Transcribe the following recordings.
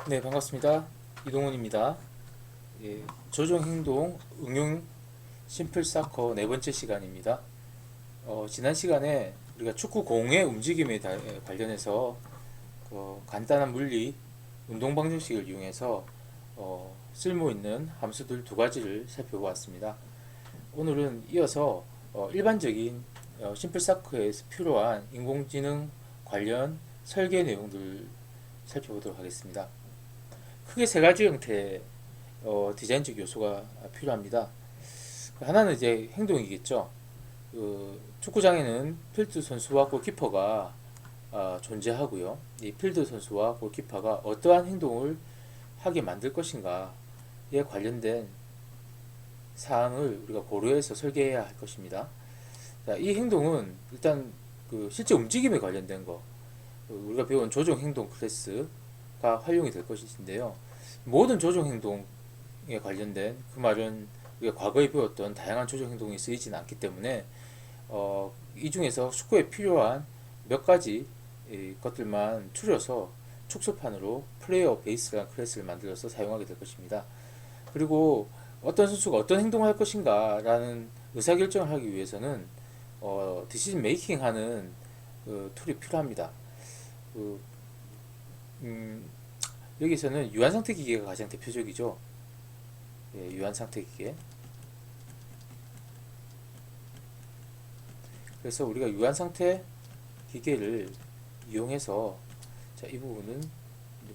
네, 반갑습니다. 이동훈입니다. 예, 조종행동 응용 심플사커 네 번째 시간입니다. 지난 시간에 우리가 축구 공의 움직임에 관련해서 간단한 물리, 운동 방정식을 이용해서 쓸모 있는 함수들 두 가지를 살펴보았습니다. 오늘은 이어서 일반적인 심플사커에서 필요한 인공지능 관련 설계 내용들 살펴보도록 하겠습니다. 크게 세 가지 형태의 디자인적 요소가 필요합니다. 하나는 이제 행동이겠죠. 축구장에는 필드 선수와 골키퍼가 존재하고요. 이 필드 선수와 골키퍼가 어떠한 행동을 하게 만들 것인가에 관련된 사항을 우리가 고려해서 설계해야 할 것입니다. 자, 이 행동은 일단 실제 움직임에 관련된 거, 우리가 배운 조종 행동 클래스가 활용이 될 것인데요. 모든 조종 행동에 관련된 그 말은 우리가 과거에 배웠던 다양한 조종 행동이 쓰이지는 않기 때문에 이 중에서 축구에 필요한 몇 가지 것들만 추려서 축소판으로 플레이어 베이스라는 클래스를 만들어서 사용하게 될 것입니다. 그리고 어떤 선수가 어떤 행동을 할 것인가 라는 의사결정을 하기 위해서는 디시전 메이킹 하는 툴이 필요합니다. 그, 여기서는 유한상태 기계가 가장 대표적이죠. 예, 유한상태 기계. 그래서 우리가 유한상태 기계를 이용해서 이 부분은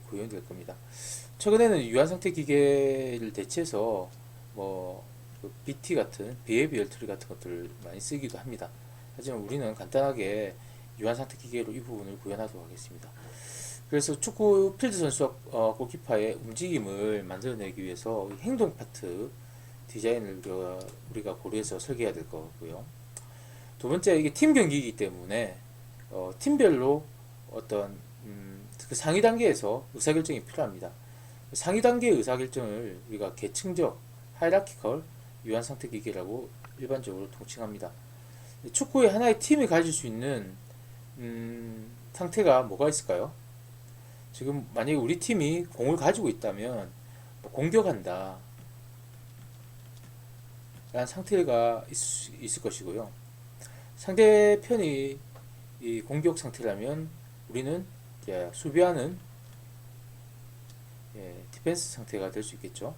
구현이 될 겁니다. 최근에는 유한상태 기계를 대체해서 BT 같은 비헤비얼 트리 같은 것들을 많이 쓰기도 합니다. 하지만 우리는 간단하게 유한상태 기계로 이 부분을 구현하도록 하겠습니다. 그래서 축구 필드 선수와 골키퍼의 움직임을 만들어내기 위해서 행동 파트 디자인을 우리가 고려해서 설계해야 될 거고요. 두 번째, 이게 팀 경기이기 때문에 팀별로 어떤 그 상위 단계에서 의사결정이 필요합니다. 상위 단계의 의사결정을 우리가 계층적 하이라키컬 유한상태 기계라고 일반적으로 통칭합니다. 축구의 하나의 팀이 가질 수 있는 상태가 뭐가 있을까요? 지금 만약에 우리 팀이 공을 가지고 있다면 공격한다 라는 상태가 있을 것이고요. 상대편이 이 공격 상태라면 우리는 수비하는 디펜스 상태가 될 수 있겠죠.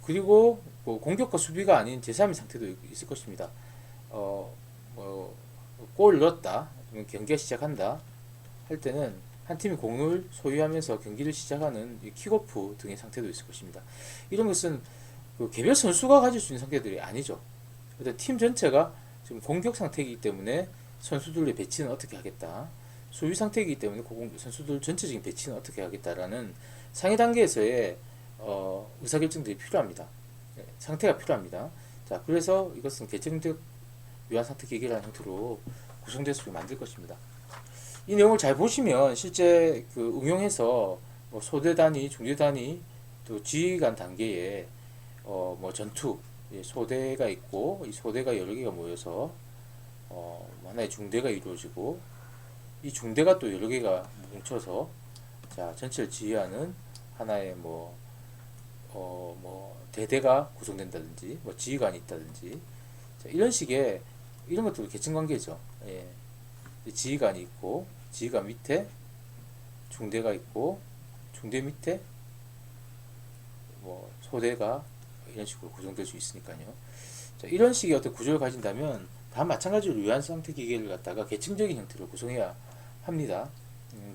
그리고 공격과 수비가 아닌 제3의 상태도 있을 것입니다. 골 넣었다, 경기가 시작한다 할 때는 한 팀이 공을 소유하면서 경기를 시작하는 킥오프 등의 상태도 있을 것입니다. 이런 것은 개별 선수가 가질 수 있는 상태들이 아니죠. 팀 전체가 지금 공격 상태이기 때문에 선수들의 배치는 어떻게 하겠다, 수비 상태이기 때문에 선수들 전체적인 배치는 어떻게 하겠다라는 상위 단계에서의 의사결정들이 필요합니다. 상태가 필요합니다. 자, 그래서 이것은 계층적 유한상태 기계라는 형태로 구성될 수 있게 만들 것입니다. 이 내용을 잘 보시면 실제 응용해서 소대 단위, 중대 단위, 또 지휘관 단계에 전투, 소대가 있고 이 소대가 여러 개가 모여서 하나의 중대가 이루어지고 이 중대가 또 여러 개가 뭉쳐서 전체를 지휘하는 하나의 대대가 구성된다든지 지휘관이 있다든지 이런 식의 이런 것도 계층 관계죠. 예. 지휘관이 있고 지휘관 밑에 중대가 있고 중대 밑에 소대가 이런 식으로 구성될 수 있으니까요. 이런 식의 어떤 구조를 가진다면 다 마찬가지로 유한상태 기계를 갖다가 계층적인 형태로 구성해야 합니다.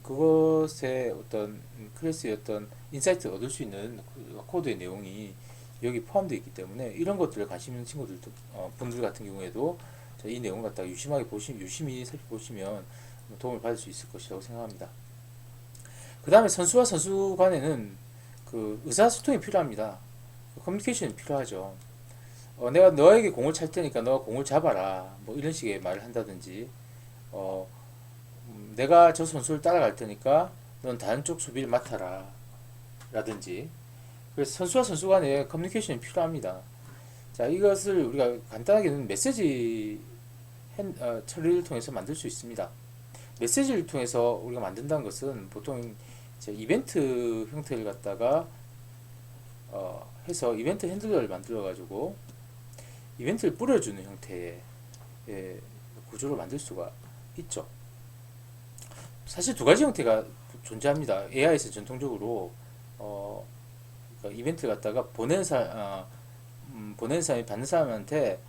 그것의 어떤 클래스의 어떤 인사이트를 얻을 수 있는 코드의 내용이 여기 포함되어 있기 때문에 이런 것들을 관심 있는 친구들도 분들 같은 경우에도 이 내용을 갖다가 유심히 살펴보시면 도움을 받을 수 있을 것이라고 생각합니다. 그 다음에 선수와 선수 간에는 의사소통이 필요합니다. 커뮤니케이션이 필요하죠. 내가 너에게 공을 찰 테니까 너가 공을 잡아라, 이런 식의 말을 한다든지, 내가 저 선수를 따라갈 테니까 넌 다른 쪽 수비를 맡아라 라든지. 그래서 선수와 선수 간에 커뮤니케이션이 필요합니다. 자, 이것을 우리가 간단하게는 메시지 처리를 통해서 만들 수 있습니다. 메시지를 통해서 우리가 만든다는 것은 보통 이제 이벤트 형태를 갖다가 해서 이벤트 핸들러를 만들어 가지고 이벤트를 뿌려주는 형태의 구조를 만들 수가 있죠. 사실 두 가지 형태가 존재합니다. AI에서 전통적으로 그러니까 이벤트를 갖다가 보내는 사람이 받는 사람한테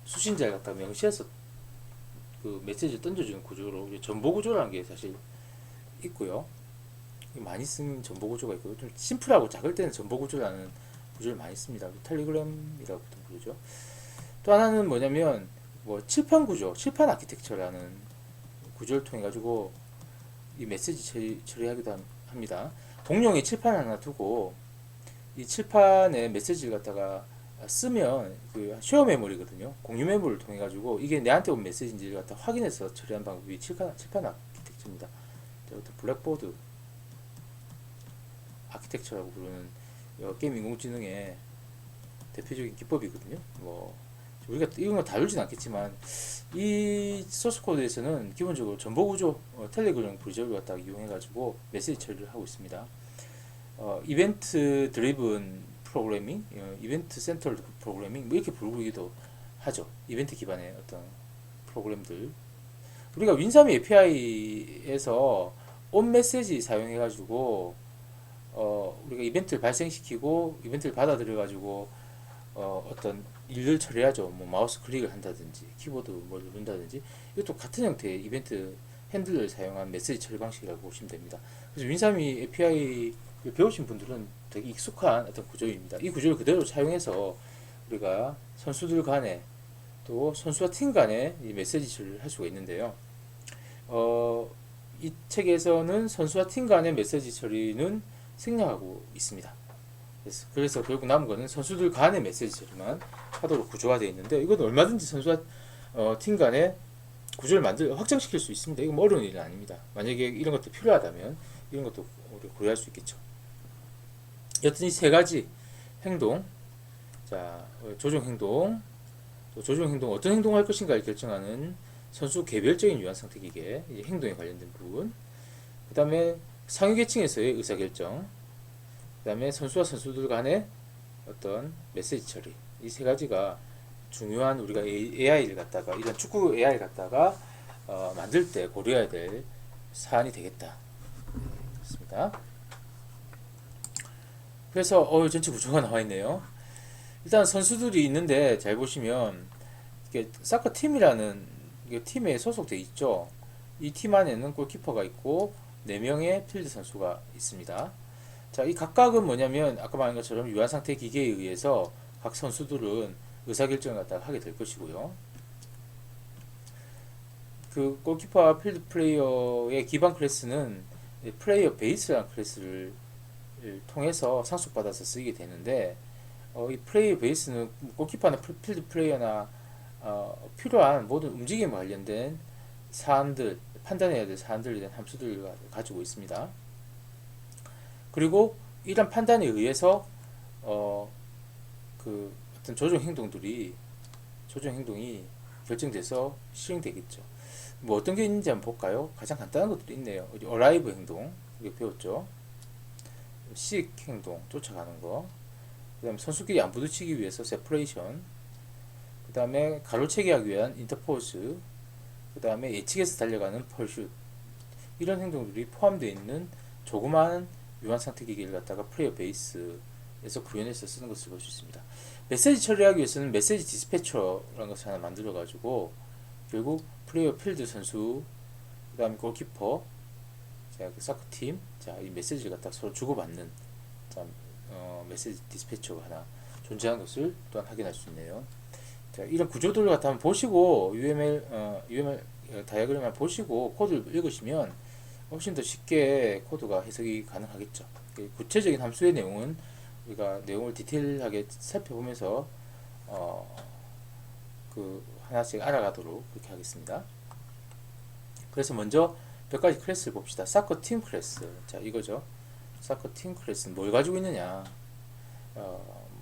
수신자를 갖다가 명시해서 그 메시지를 던져주는 구조로 전보 구조라는 게 사실 있고요. 많이 쓰는 전보 구조가 있고요. 좀 심플하고 작을 때는 전보 구조라는 구조를 많이 씁니다. 텔레그램이라고 부르죠. 또 하나는 뭐냐면 뭐 칠판 구조, 칠판 아키텍처라는 구조를 통해 가지고 이 메시지 처리하기도 합니다. 공룡의 칠판 하나 두고 이 칠판에 메시지를 갖다가 쓰면 그 쉐어 메모리거든요. 공유 메모리를 통해 가지고 이게 내한테 온 메시지인지를 갖다 확인해서 처리하는 방법이 칠판 아키텍처입니다. 블랙보드 아키텍처라고 부르는 게임 인공지능의 대표적인 기법이거든요. 뭐 우리가 이런 거 다루진 않겠지만 이 소스 코드에서는 기본적으로 전보 구조, 텔레그램 구조를 갖다가 이용해 가지고 메시지 처리를 하고 있습니다. 이벤트 드리븐 프로그래밍, 이벤트 센터드 프로그래밍 뭐 이렇게 부르기도 하죠. 이벤트 기반의 어떤 프로그램들. 우리가 윈삼이 API에서 온 메시지 사용해 가지고 우리가 이벤트를 발생시키고 이벤트를 받아들여 가지고 어떤 일을 처리하죠. 뭐 마우스 클릭을 한다든지 키보드 뭘 누른다든지 이것도 같은 형태의 이벤트 핸들을 사용한 메시지 처리 방식이라고 보시면 됩니다. 그래서 윈삼이 API를 배우신 분들은 되게 익숙한 어떤 구조입니다. 이 구조를 그대로 사용해서 우리가 선수들 간에 또 선수와 팀 간에 이 메시지 처리를 할 수가 있는데요. 이 책에서는 선수와 팀 간의 메시지 처리는 생략하고 있습니다. 그래서 결국 남은 거는 선수들 간의 메시지 처리만 하도록 구조가 되어 있는데 이건 얼마든지 선수와 팀 간의 구조를 확장시킬 수 있습니다. 이건 뭐 어려운 일은 아닙니다. 만약에 이런 것도 필요하다면 이런 것도 우리 고려할 수 있겠죠. 여튼 이 세 가지 행동, 자 조종 행동, 또 조종 행동 어떤 행동을 할 것인가를 결정하는 선수 개별적인 유한 선택이게 행동에 관련된 부분, 그 다음에 상위 계층에서의 의사결정, 그 다음에 선수와 선수들 간의 어떤 메시지 처리, 이 세 가지가 중요한 우리가 AI를 갖다가 이런 축구 AI를 갖다가 만들 때 고려해야 될 사안이 되겠다. 그렇습니다. 그래서 전체 구조가 나와 있네요. 일단 선수들이 있는데 잘 보시면 이게 사커 팀이라는 팀에 소속돼 있죠. 이 팀 안에는 골키퍼가 있고 4명의 필드 선수가 있습니다. 자, 이 각각은 뭐냐면 아까 말한 것처럼 유한 상태 기계에 의해서 각 선수들은 의사결정을 갖다가 하게 될 것이고요. 그 골키퍼와 필드 플레이어의 기반 클래스는 플레이어 베이스라는 클래스를 통해서 상속받아서 쓰이게 되는데 이 플레이어 베이스는 골키퍼나 필드 플레이어나 필요한 모든 움직임에 관련된 사안들, 판단해야 될 사안들에 대한 함수들을 가지고 있습니다. 그리고 이런 판단에 의해서 그 어떤 조종 행동이 결정돼서 실행되겠죠. 뭐 어떤 게 있는지 한번 볼까요? 가장 간단한 것들이 있네요. 어라이브 행동, 이거 배웠죠. seek 행동, 쫓아가는 거. 그 다음에 선수끼리 안 부딪히기 위해서 separation. 그 다음에 가로채기 하기 위한 interpose. 그 다음에 예측해서 달려가는 pursuit. 이런 행동들이 포함되어 있는 조그마한 유한 상태 기기를 갖다가 플레이어 베이스에서 구현해서 쓰는 것을 볼 수 있습니다. 메시지 처리하기 위해서는 메시지 디스패처라는 것을 하나 만들어 가지고 결국 플레이어 필드 선수, 그 다음에 골키퍼, 자, 그 사커 팀, 자, 이 메시지를 갖다 서로 주고받는 메시지 디스패처가 하나 존재하는 것을 또한 확인할 수 있네요. 자, 이런 구조들을 갖다 한번 보시고 UML 다이어그램을 보시고 코드를 읽으시면 훨씬 더 쉽게 코드가 해석이 가능하겠죠. 구체적인 함수의 내용은 우리가 내용을 디테일하게 살펴보면서 그 하나씩 알아가도록 그렇게 하겠습니다. 그래서 먼저 몇 가지 클래스를 봅시다. 사커 팀 클래스. 자, 이거죠. 사커 팀 클래스는 뭘 가지고 있느냐?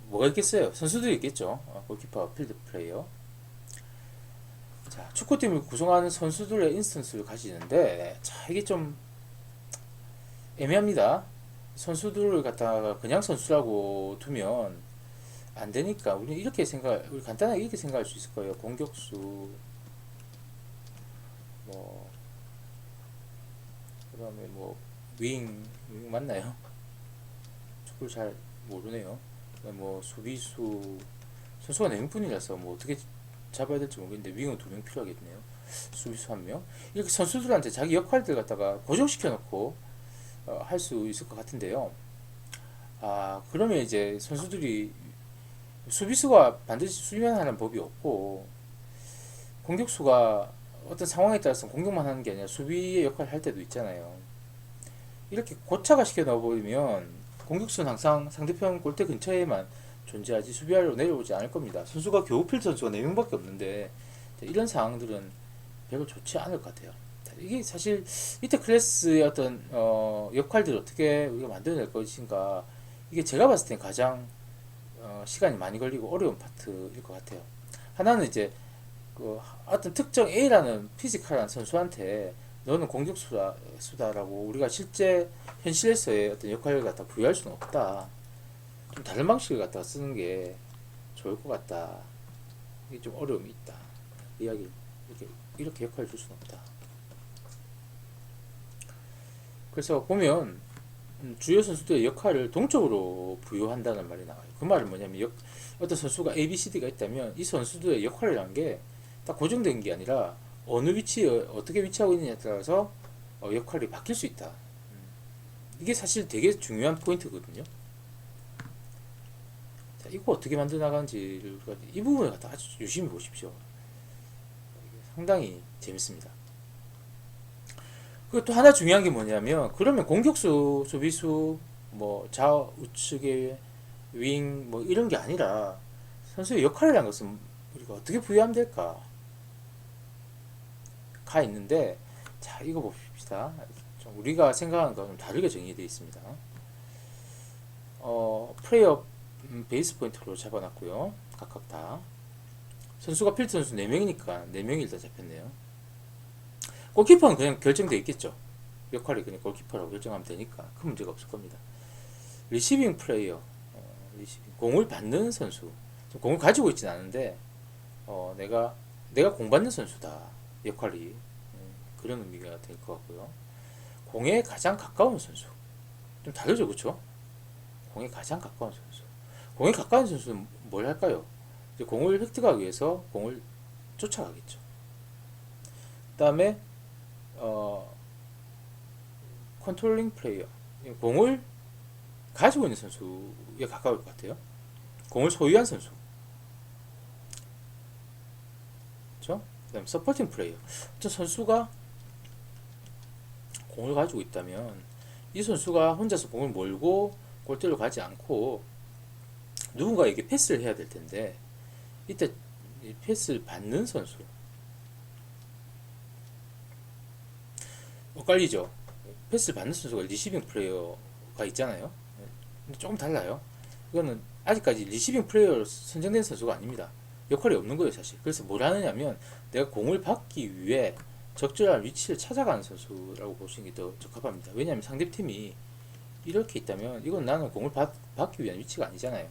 뭐가 있겠어요? 선수들이 있겠죠. 골키퍼, 필드 플레이어. 자, 축구팀을 구성하는 선수들의 인스턴스를 가지는데, 자, 이게 좀 애매합니다. 선수들을 갖다가 그냥 선수라고 두면 안 되니까 우리 간단하게 이렇게 생각할 수 있을 거예요. 공격수 뭐 그다음에 뭐 윙 맞나요? 축구를 잘 모르네요. 뭐 수비수 선수가 4명뿐이라서 뭐 어떻게 잡아야 될지 모르겠는데 윙은 2명 필요하겠네요. 수비수 1명 이렇게 선수들한테 자기 역할들 갖다가 고정시켜 놓고 할 수 있을 것 같은데요. 아 그러면 이제 선수들이 수비수가 반드시 수비만 하는 법이 없고 공격수가 어떤 상황에 따라서 공격만 하는 게 아니라 수비의 역할을 할 때도 있잖아요. 이렇게 고착화 시켜 넣어버리면 공격수는 항상 상대편 골대 근처에만 존재하지 수비하러 내려오지 않을 겁니다. 선수가 겨우 필 선수가 4명밖에 없는데 이런 상황들은 별로 좋지 않을 것 같아요. 이게 사실 이때 클래스의 어떤 역할들을 어떻게 우리가 만들어낼 것인가 이게 제가 봤을 땐 가장 시간이 많이 걸리고 어려운 파트일 것 같아요. 하나는 이제 그 어떤 특정 A라는 피지컬한 선수한테 너는 공격수다라고 우리가 실제 현실에서의 어떤 역할을 갖다 부여할 수는 없다. 좀 다른 방식을 갖다가 쓰는 게 좋을 것 같다. 이게 좀 어려움이 있다. 이야기 이렇게 역할을 줄 수는 없다. 그래서 보면 주요 선수들의 역할을 동적으로 부여한다는 말이 나와요. 그 말은 뭐냐면 어떤 선수가 A, B, C, D가 있다면 이 선수들의 역할이라는 게 딱 고정된 게 아니라 어느 위치에 어떻게 위치하고 있느냐에 따라서 역할이 바뀔 수 있다. 이게 사실 되게 중요한 포인트거든요. 자, 이거 어떻게 만들어 나가는지를 이 부분을 갖다 아주 유심히 보십시오. 상당히 재밌습니다. 그리고 또 하나 중요한 게 뭐냐면 그러면 공격수, 수비수, 뭐 좌우측의 윙 뭐 이런 게 아니라 선수의 역할이라는 것은 우리가 어떻게 부여하면 될까 가 있는데 자 이거 봅시다. 우리가 생각하는 거랑 좀 다르게 정의되어 있습니다. 플레이어 베이스 포인트로 잡아놨고요. 각각 다 선수가 필드 선수 4명이니까 4명이 일단 잡혔네요. 골키퍼는 그냥 결정되어 있겠죠. 역할이 그냥 골키퍼라고 결정하면 되니까 큰 문제가 없을 겁니다. 리시빙 플레이어, 공을 받는 선수. 공을 가지고 있지는 않은데 내가 공 받는 선수다. 역할이 그런 의미가 될 것 같고요. 공에 가장 가까운 선수. 좀 다르죠, 그렇죠? 공에 가장 가까운 선수. 공에 가까운 선수는 뭘 할까요? 이제 공을 획득하기 위해서 공을 쫓아가겠죠. 그다음에 컨트롤링 플레이어. 공을 가지고 있는 선수에 가까울 것 같아요. 공을 소유한 선수. 그렇죠? 그다음 서포팅 플레이어. 어떤 선수가 공을 가지고 있다면 이 선수가 혼자서 공을 몰고 골대로 가지 않고 누군가에게 패스를 해야 될 텐데 이때 패스를 받는 선수. 엇갈리죠. 패스를 받는 선수가 리시빙 플레이어가 있잖아요. 근데 조금 달라요. 이거는 아직까지 리시빙 플레이어로 선정된 선수가 아닙니다. 역할이 없는 거예요, 사실. 그래서 뭘 하느냐면 내가 공을 받기 위해 적절한 위치를 찾아가는 선수라고 보시는 게 더 적합합니다. 왜냐하면 상대팀이 이렇게 있다면 이건 나는 공을 받기 위한 위치가 아니잖아요.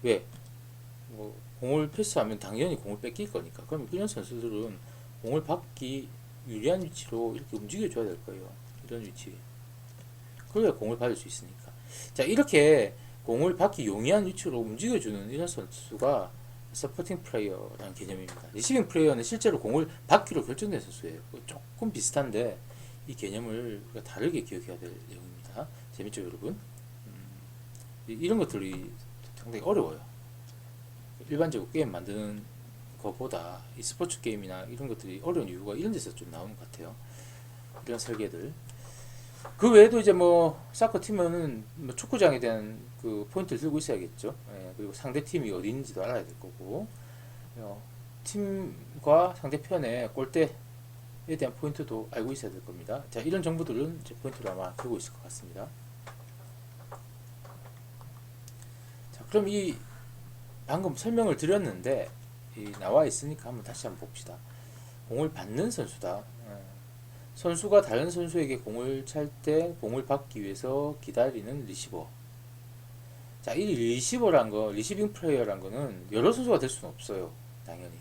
왜? 뭐 공을 패스하면 당연히 공을 뺏길 거니까. 그럼 이런 선수들은 공을 받기 유리한 위치로 이렇게 움직여줘야 될 거예요. 이런 위치. 그래야 공을 받을 수 있으니까. 자, 이렇게 공을 받기 용이한 위치로 움직여주는 이런 선수가 서포팅 플레이어라는 개념입니다. 리시빙 플레이어는 실제로 공을 받기로 결정된 선수예요. 조금 비슷한데 이 개념을 우리가 다르게 기억해야 될 내용입니다. 재밌죠, 여러분? 이런 것들이 상당히 어려워요. 일반적으로 게임 만드는 것보다 이 스포츠 게임이나 이런 것들이 어려운 이유가 이런 데서 좀 나오는 것 같아요. 이런 설계들. 그 외에도 이제 뭐 사커 팀은 뭐 축구장에 대한 그 포인트를 들고 있어야겠죠. 예, 그리고 상대 팀이 어디 있는지도 알아야 될 거고, 팀과 상대편의 골대에 대한 포인트도 알고 있어야 될 겁니다. 자, 이런 정보들은 이제 포인트로 아마 들고 있을 것 같습니다. 자, 그럼 이 방금 설명을 드렸는데 나와 있으니까 다시 한번 봅시다. 공을 받는 선수다. 선수가 다른 선수에게 공을 찰 때 공을 받기 위해서 기다리는 리시버. 자, 이 리시버란 거, 리시빙 플레이어란 거는 여러 선수가 될 수는 없어요. 당연히.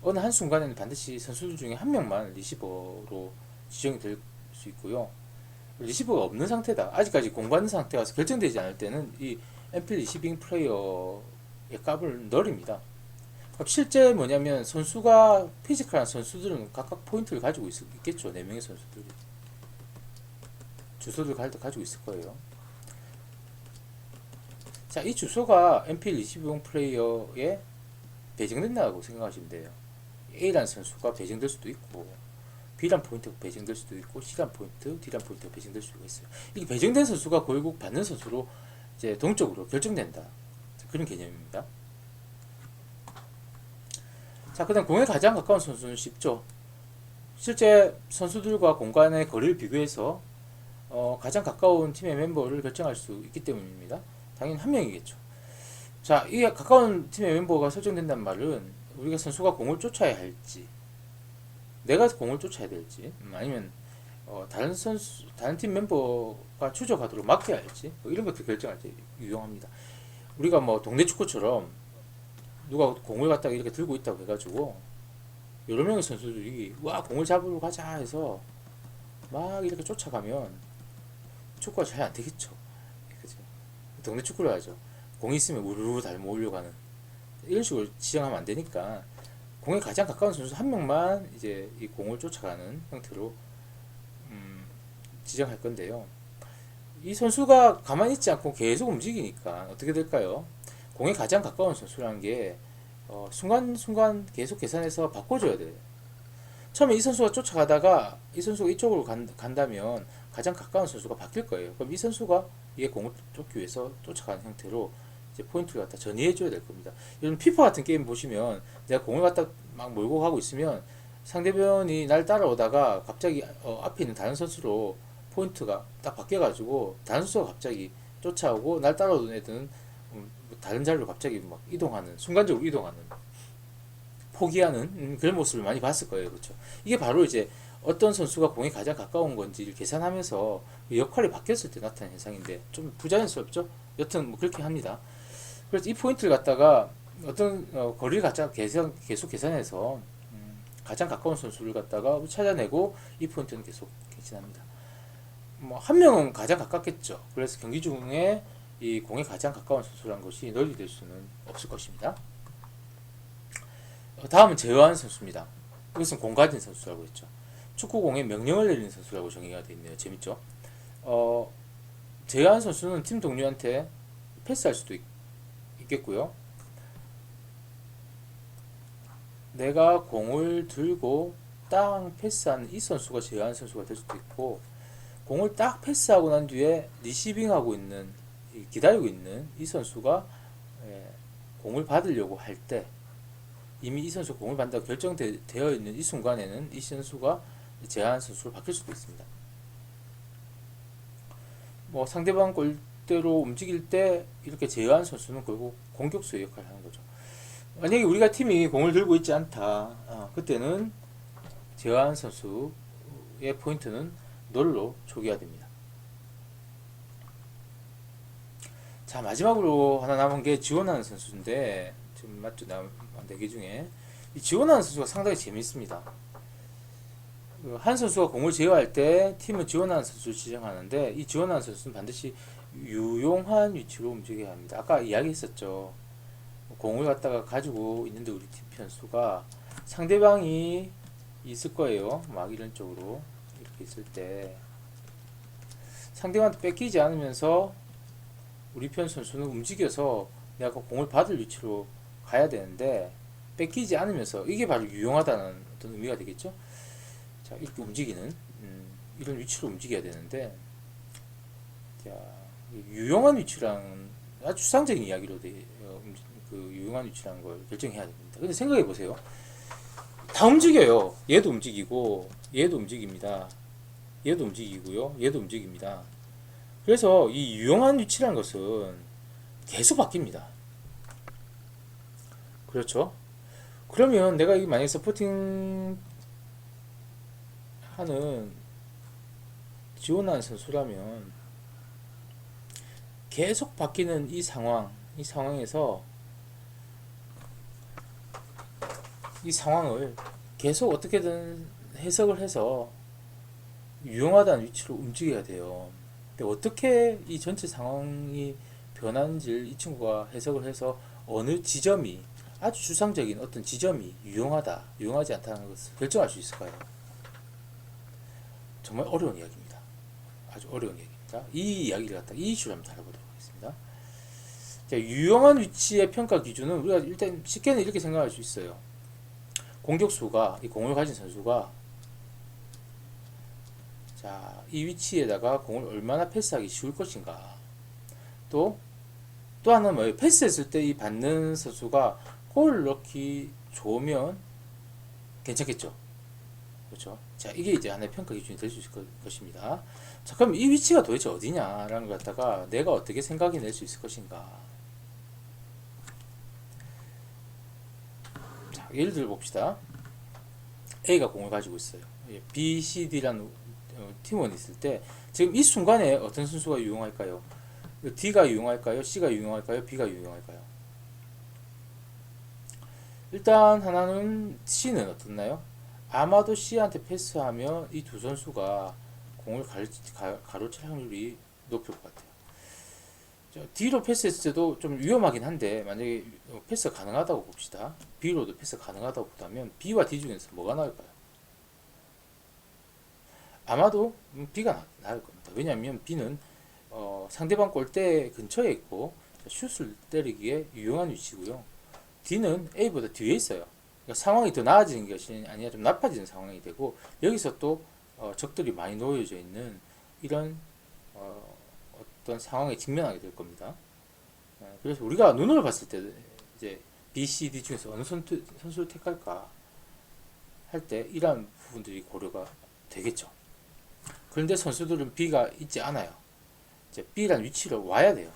어느 한순간에는 반드시 선수들 중에 한 명만 리시버로 지정이 될 수 있고요. 리시버가 없는 상태다. 아직까지 공받는 상태가 결정되지 않을 때는 이 MP 리시빙 플레이어의 값을 늘립니다. 실제 뭐냐면 선수가 피지컬한 선수들은 각각 포인트를 가지고 있겠죠. 4명의 선수들이. 주소를 가지고 있을 거예요. 자, 이 주소가 MP 리시빙 플레이어에 배정된다고 생각하시면 돼요. A라는 선수가 배정될 수도 있고 B란 포인트가 배정될 수도 있고 C란 포인트, D란 포인트가 배정될 수가 있어요. 이게 배정된 선수가 결국 받는 선수로 이제 동적으로 결정된다. 그런 개념입니다. 자, 그다음 공에 가장 가까운 선수는 쉽죠. 실제 선수들과 공간의 거리를 비교해서 가장 가까운 팀의 멤버를 결정할 수 있기 때문입니다. 당연히 한 명이겠죠. 자, 이 가까운 팀의 멤버가 설정된다는 말은 우리가 선수가 공을 쫓아야 할지, 내가 공을 쫓아야 될지, 아니면 다른 팀 멤버가 추적하도록 막혀야 할지, 이런 것들 결정할 때 유용합니다. 우리가 뭐 동네 축구처럼 누가 공을 갖다가 이렇게 들고 있다고 해가지고 여러 명의 선수들이 와 공을 잡으러 가자 해서 막 이렇게 쫓아가면 축구가 잘 안 되겠죠. 그죠? 동네 축구를 하죠. 공이 있으면 우르르 달 모으려고 하는 이런 식으로 지정하면 안 되니까 공에 가장 가까운 선수 한 명만 이제 이 공을 쫓아가는 형태로 지정할 건데요. 이 선수가 가만히 있지 않고 계속 움직이니까 어떻게 될까요? 공에 가장 가까운 선수라는 게 순간순간 계속 계산해서 바꿔줘야 돼요. 처음에 이 선수가 쫓아가다가 이 선수가 이쪽으로 간다면 가장 가까운 선수가 바뀔 거예요. 그럼 이 선수가 이게 공을 쫓기 위해서 쫓아가는 형태로 이제 포인트를 갖다 전이해줘야 될 겁니다. 요즘 피파 같은 게임 보시면 내가 공을 갖다 막 몰고 가고 있으면 상대편이 날 따라오다가 갑자기 앞에 있는 다른 선수로 포인트가 딱 바뀌어가지고 다른 선수가 갑자기 쫓아오고 날 따라오던 애들은 다른 자리로 갑자기 막 이동하는, 순간적으로 이동하는, 포기하는 그런 모습을 많이 봤을 거예요. 그렇죠? 이게 바로 이제 어떤 선수가 공에 가장 가까운 건지를 계산하면서 역할이 바뀌었을 때 나타나는 현상인데 좀 부자연스럽죠? 여튼 뭐 그렇게 합니다. 그래서 이 포인트를 갖다가 어떤 거리를 갖다 계속 계산해서 가장 가까운 선수를 갖다가 찾아내고 이 포인트는 계속 개진합니다. 뭐 한 명은 가장 가깝겠죠. 그래서 경기 중에 이 공에 가장 가까운 선수란 것이 널리 될 수는 없을 것입니다. 다음은 제어하는 선수입니다. 이것은 공 가진 선수라고 했죠. 축구공에 명령을 내리는 선수라고 정의가 되어 있네요. 재밌죠? 제어하는 선수는 팀 동료한테 패스할 수도 있겠고요. 내가 공을 들고 딱 패스하는 이 선수가 제어하는 선수가 될 수도 있고, 공을 딱 패스하고 난 뒤에 리시빙하고 있는, 기다리고 있는 이 선수가 공을 받으려고 할 때 이미 이 선수 공을 받는다고 결정되어 있는 이 순간에는 이 선수가 제어하는 선수로 바뀔 수도 있습니다. 뭐 상대방 골대로 움직일 때 이렇게 제어하는 선수는 결국 공격수의 역할을 하는 거죠. 만약에 우리가 팀이 공을 들고 있지 않다, 그때는 제어하는 선수의 포인트는 널로 초기화됩니다. 자, 마지막으로 하나 남은 게 지원하는 선수인데, 지금 맞죠? 4개 중에 이 지원하는 선수가 상당히 재밌습니다. 한 선수가 공을 제어할 때 팀은 지원하는 선수를 지정하는데, 이 지원하는 선수는 반드시 유용한 위치로 움직여야 합니다. 아까 이야기했었죠. 공을 갖다가 가지고 있는데 우리 팀 편수가 상대방이 있을 거예요. 막 이런 쪽으로 이렇게 있을 때 상대방한테 뺏기지 않으면서 우리 편 선수는 움직여서 내가 공을 받을 위치로 가야 되는데 뺏기지 않으면서, 이게 바로 유용하다는 어떤 의미가 되겠죠. 자, 이렇게 움직이는 이런 위치로 움직여야 되는데, 자, 유용한 위치랑 아주 추상적인 이야기로 그 유용한 위치라는 걸 결정해야 됩니다. 근데 생각해 보세요. 다 움직여요. 얘도 움직이고 얘도 움직입니다. 얘도 움직이고요. 얘도 움직입니다. 그래서 이 유용한 위치라는 것은 계속 바뀝니다. 그렇죠? 그러면 내가 만약에 서포팅 하는 지원하는 선수라면 계속 바뀌는 이 상황에서 이 상황을 계속 어떻게든 해석을 해서 유용하다는 위치로 움직여야 돼요. 근데 어떻게 이 전체 상황이 변하는지를 이 친구가 해석을 해서 어느 지점이 아주 추상적인 어떤 지점이 유용하다, 유용하지 않다는 것을 결정할 수 있을까요? 정말 어려운 이야기입니다. 아주 어려운 이야기입니다. 이 이야기를 갖다 이 이슈를 한번 다뤄보도록 하겠습니다. 자, 유용한 위치의 평가 기준은 우리가 일단 쉽게는 이렇게 생각할 수 있어요. 공격수가 이 공을 가진 선수가 자, 이 위치에다가 공을 얼마나 패스하기 쉬울 것인가. 또 하나는 뭐예요? 패스했을 때 이 받는 선수가 골을 넣기 좋으면 괜찮겠죠. 그렇죠. 자, 이게 이제 하나의 평가 기준이 될 수 있을 것입니다. 자, 그럼 이 위치가 도대체 어디냐라는 걸 갖다가 내가 어떻게 생각해 낼 수 있을 것인가. 자, 예를 들어 봅시다. A가 공을 가지고 있어요. B, C, D라는 팀원이 있을 때 지금 이 순간에 어떤 선수가 유용할까요? D가 유용할까요? C가 유용할까요? B가 유용할까요? 일단 하나는 C는 어떻나요? 아마도 C한테 패스하면 이 두 선수가 공을 가로챌 확률이 높을 것 같아요. D로 패스했을 때도 좀 위험하긴 한데 만약에 패스가 가능하다고 봅시다. B로도 패스가 가능하다고 보다면 B와 D 중에서 뭐가 나을까요? 아마도 B가 나을 겁니다. 왜냐하면 B는 상대방 골대 근처에 있고 슛을 때리기에 유용한 위치고요. D는 A보다 뒤에 있어요. 그러니까 상황이 더 나아지는 것이 아니라 좀 나빠지는 상황이 되고 여기서 또 적들이 많이 놓여져 있는 이런 어떤 상황에 직면하게 될 겁니다. 그래서 우리가 눈으로 봤을 때 이제 B, C, D 중에서 어느 선수를 택할까 할 때 이러한 부분들이 고려가 되겠죠. 그런데 선수들은 B가 있지 않아요. 이제 B라는 위치로 와야 돼요.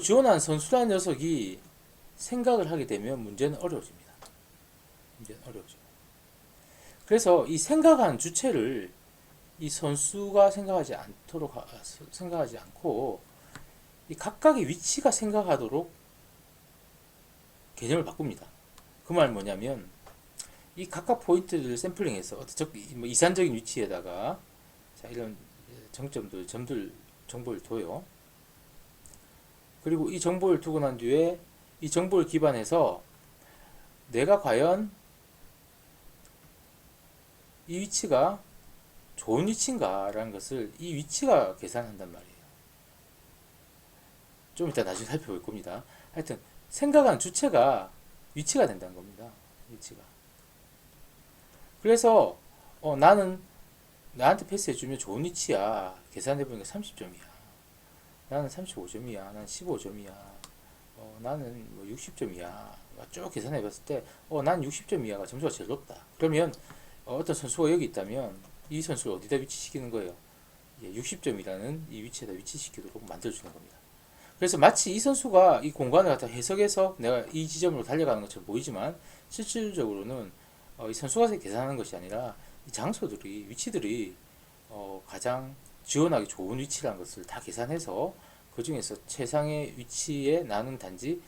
지원한 선수라는 녀석이 생각을 하게 되면 문제는 어려워집니다. 문제는 어려워져요. 그래서 이 생각한 주체를 이 선수가 생각하지 않고 이 각각의 위치가 생각하도록 개념을 바꿉니다. 그 말은 뭐냐면 이 각각 포인트를 샘플링해서 어떤 이산적인 위치에다가 자, 이런 점들 정보를 둬요. 그리고 이 정보를 두고 난 뒤에 이 정보를 기반해서 내가 과연 이 위치가 좋은 위치인가 라는 것을 이 위치가 계산한단 말이에요. 좀 이따 나중에 살펴볼 겁니다. 하여튼 생각한 주체가 위치가 된다는 겁니다. 위치가. 그래서 나는 나한테 패스해주면 좋은 위치야. 계산해보니까 30점이야. 나는 35점이야. 나는 15점이야. 나는 뭐 60점이야. 쭉 계산해봤을 때 난 60점이야가 점수가 제일 높다. 그러면 어떤 선수가 여기 있다면 이 선수를 어디다 위치시키는 거예요? 60점이라는 이 위치에다 위치시키도록 만들어주는 겁니다. 그래서 마치 이 선수가 이 공간을 갖다 해석해서 내가 이 지점으로 달려가는 것처럼 보이지만 실질적으로는 이 선수가 계산하는 것이 아니라 이 장소들이 위치들이 가장 지원하기 좋은 위치라는 것을 다 계산해서 그 중에서 최상의 위치에 나는 단지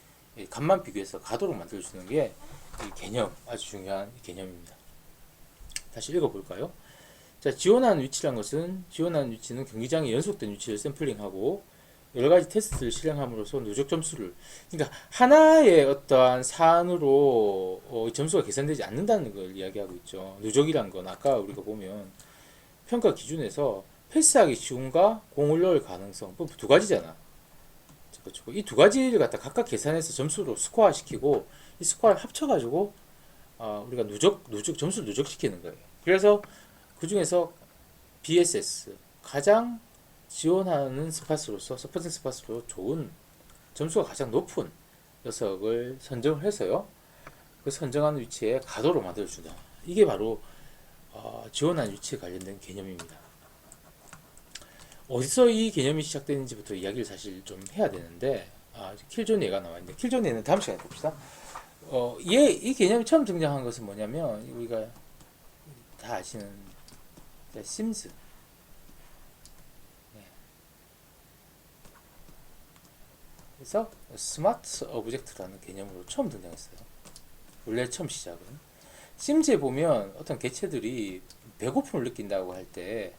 값만 비교해서 가도록 만들어주는 게 이 개념, 아주 중요한 개념입니다. 다시 읽어볼까요? 자, 지원하는 위치는 경기장의 연속된 위치를 샘플링하고 여러 가지 테스트를 실행함으로써 누적 점수를, 그러니까 하나의 어떠한 사안으로 점수가 계산되지 않는다는 걸 이야기하고 있죠. 누적이란 건 아까 우리가 보면 평가 기준에서 패스하기 쉬운가 공을 넣을 가능성 두 가지잖아. 그렇죠. 이 두 가지를 갖다 각각 계산해서 점수로 스코어 시키고 이 스코어를 합쳐가지고 우리가 점수를 누적시키는 거예요. 그래서 그 중에서 BSS 가장 지원하는 서포팅 스팟으로 좋은 점수가 가장 높은 녀석을 선정을 해서요. 그 선정하는 위치에 가도로 만들어준다. 이게 바로 지원하는 위치에 관련된 개념입니다. 어디서 이 개념이 시작되는지부터 이야기를 사실 좀 해야 되는데 킬존 예가 나와 있는데 킬존 예는 다음 시간에 봅시다. 이 개념이 처음 등장한 것은 뭐냐면 우리가 다 아시는 심즈. 네. 그래서 스마트 오브젝트라는 개념으로 처음 등장했어요. 원래 처음 시작은. 심즈에 보면 어떤 개체들이 배고픔을 느낀다고 할 때,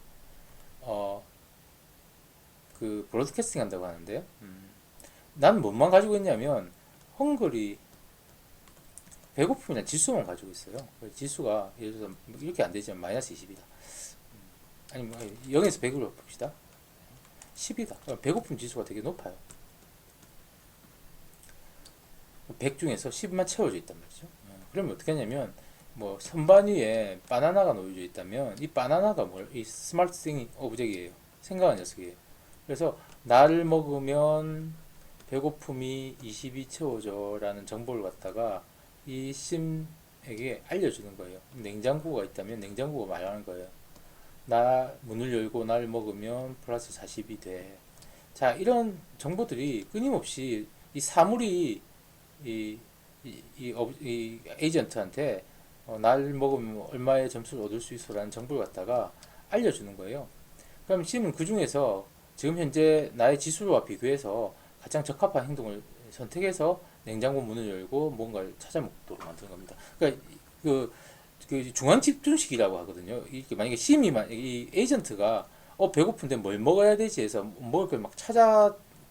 그 브로드캐스팅 한다고 하는데요. 난 뭐만 가지고 있냐면 헝그리 배고픔이란 지수만 가지고 있어요. 지수가 예를 들어서 이렇게 안 되지만 마이너스 20이다. 아니면 0에서 100으로 봅시다. 10이다. 배고픔 지수가 되게 높아요. 100 중에서 10만 채워져 있단 말이죠. 그러면 어떻게 하냐면 뭐 선반 위에 바나나가 놓여져 있다면 이 바나나가 이 스마트 싱 오브젝트예요. 생각한 녀석이에요. 그래서 나를 먹으면 배고픔이 20이 채워져 라는 정보를 갖다가 이 심에게 알려주는 거예요. 냉장고가 있다면 냉장고가 말하는 거예요. 나 문을 열고 날 먹으면 플러스 40이 돼. 자, 이런 정보들이 끊임없이 이 사물이 이 에이전트한테 날 먹으면 얼마의 점수를 얻을 수 있어 라는 정보를 갖다가 알려주는 거예요. 그럼 심은 그 중에서 지금 현재 나의 지수와 비교해서 가장 적합한 행동을 선택해서 냉장고 문을 열고 뭔가를 찾아 먹도록 만드는 겁니다. 그러니까 그 중앙 집중식이라고 하거든요. 이게 만약에 이 에이전트가 배고픈데 뭘 먹어야 되지 해서 먹을 걸 막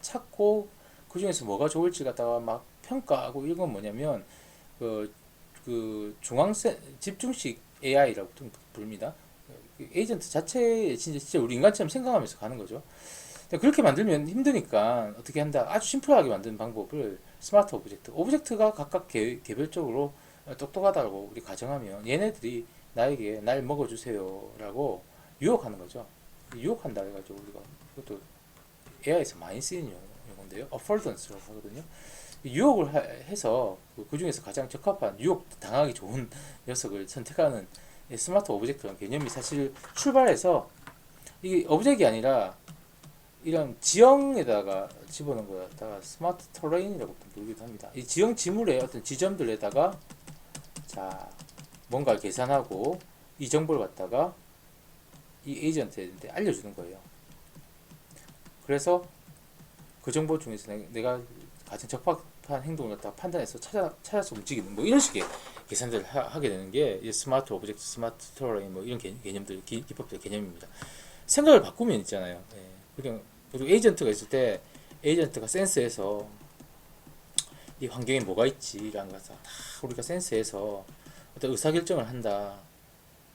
찾고 그 중에서 뭐가 좋을지 갖다가 막 평가하고 이건 뭐냐면 그 집중식 AI라고 부릅니다. 그 에이전트 자체에 진짜 우리 인간처럼 생각하면서 가는 거죠. 그렇게 만들면 힘드니까 어떻게 한다. 아주 심플하게 만드는 방법을 스마트 오브젝트가 각각 개별적으로 똑똑하다고 우리 가정하면 얘네들이 나에게 날 먹어주세요라고 유혹하는 거죠. 유혹한다 해가지고 우리가 이것도 AI에서 많이 쓰이는 용어인데요. affordance라고 하거든요. 유혹을 해서 그 중에서 가장 적합한 유혹 당하기 좋은 녀석을 선택하는 스마트 오브젝트라는 개념이 사실 출발해서 이게 오브젝트가 아니라 이런 지형에다가 집어넣은 거다가 스마트 터레인이라고 부르기도 합니다. 이 지형 지물의 어떤 지점들에다가 자 뭔가를 계산하고 이 정보를 갖다가 이 에이전트한테 알려주는 거예요. 그래서 그 정보 중에서 내가 가장 적합한 행동을 갖다가 판단해서 찾아서 움직이는 뭐 이런 식의 계산들을 하게 되는 게 스마트 오브젝트, 스마트 터레인 뭐 이런 개념들, 기법들 개념입니다. 생각을 바꾸면 있잖아요. 그리고 에이전트가 있을 때 에이전트가 센스해서 이 환경에 뭐가 있지라는 것을 다 우리가 센스해서 어떤 의사결정을 한다.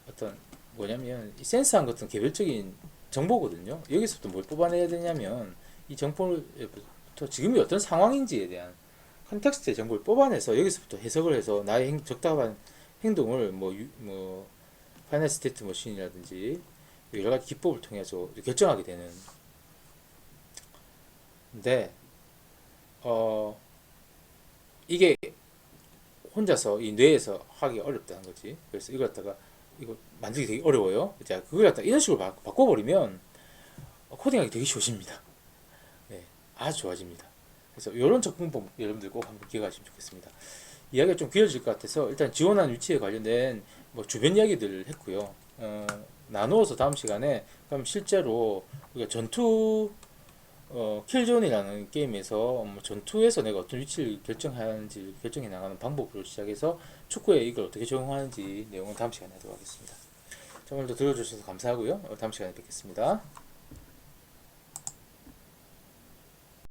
어떤 뭐냐면 이 센스한 것은 개별적인 정보거든요. 여기서부터 뭘 뽑아내야 되냐면 이 정보부터 지금이 어떤 상황인지에 대한 컨텍스트의 정보를 뽑아내서 여기서부터 해석을 해서 나의 적당한 행동을 뭐 파이널 스테이트 머신이라든지 여러 가지 기법을 통해서 결정하게 되는. 근데 이게 혼자서 이 뇌에서 하기 어렵다는 거지. 그래서 이걸 갖다가 이거 만들기 되게 어려워요. 자, 그걸 갖다 이런 식으로 바꿔버리면 코딩하기 되게 쉬워집니다. 네, 아주 좋아집니다. 그래서 이런 접근법 여러분들 꼭 한번 기억하시면 좋겠습니다. 이야기가 좀 길어질 것 같아서 일단 지원한 위치에 관련된 뭐 주변 이야기들을 했고요. 나누어서 다음 시간에 그럼 실제로 우리가 전투 킬존이라는 게임에서 뭐 전투에서 내가 어떤 위치를 결정하는지 결정해 나가는 방법으로 시작해서 축구에 이걸 어떻게 적용하는지 내용은 다음 시간에 하도록 하겠습니다. 자, 오늘도 들어주셔서 감사하고요. 다음 시간에 뵙겠습니다.